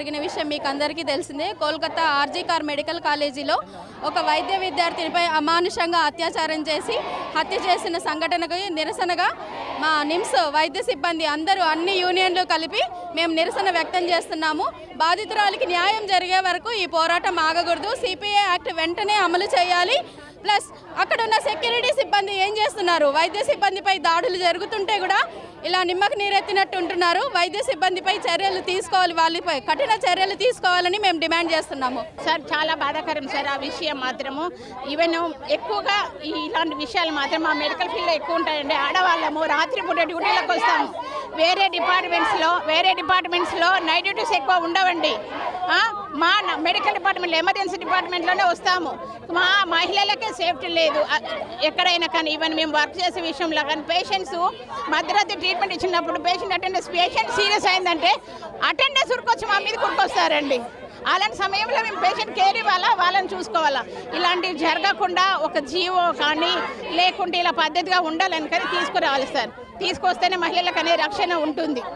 జరిగిన విషయం మీకు అందరికీ తెలిసిందే. కోల్కతా ఆర్జీ కార్ మెడికల్ కాలేజీలో ఒక వైద్య విద్యార్థినిపై అమానుషంగా అత్యాచారం చేసి హత్య చేసిన సంఘటనకు నిరసనగా మా నిమ్స్ వైద్య సిబ్బంది అందరూ అన్ని యూనియన్లు కలిపి మేము నిరసన వ్యక్తం చేస్తున్నాము. బాధితురాలికి న్యాయం జరిగే వరకు ఈ పోరాటం ఆగకూడదు. సిపిఐ యాక్ట్ వెంటనే అమలు చేయాలి. ప్లస్ అక్కడ ఉన్న సెక్యూరిటీ సిబ్బంది ఏం చేస్తున్నారు? వైద్య సిబ్బందిపై దాడులు జరుగుతుంటే కూడా ఇలా నిమ్మకు నీరెత్తినట్టు ఉంటున్నారు. వైద్య సిబ్బందిపై చర్యలు తీసుకోవాలి, వాళ్ళపై కఠిన చర్యలు తీసుకోవాలని మేము డిమాండ్ చేస్తున్నాము. సార్ చాలా బాధాకరం సార్ ఆ విషయం మాత్రము. ఈవెన్ ఎక్కువగా ఇలాంటి విషయాలు మాత్రం మా మెడికల్ ఫీల్డ్లో ఎక్కువ ఉంటాయండి. ఆడవాళ్ళము రాత్రిపూట డ్యూటీలకు వస్తాము. వేరే డిపార్ట్మెంట్స్లో నైట్ డ్యూటీస్ ఎక్కువ ఉండవండి. మా మెడికల్ డిపార్ట్మెంట్లో ఎమర్జెన్సీ డిపార్ట్మెంట్లోనే వస్తాము. మా మహిళలకే సేఫ్టీ లేదు ఎక్కడైనా కానీ. ఈవెన్ మేము వర్క్ చేసే విషయంలో కానీ పేషెంట్స్ మధ్యరాత్రి ట్రీట్మెంట్ ఇచ్చినప్పుడు పేషెంట్ సీరియస్ అయిందంటే అటెండెన్స్ ఉరికొచ్చి మా మీద కురికొస్తారండి. అలాంటి సమయంలో మేము పేషెంట్ కేర్ ఇవ్వాలా, వాళ్ళని చూసుకోవాలా. ఇలాంటివి జరగకుండా ఒక జీవో కానీ లేకుంటే ఇలా పద్ధతిగా ఉండాలని కానీ తీసుకురావాలి సార్. తీసుకొస్తేనే మహిళలకు అనే రక్షణ ఉంటుంది.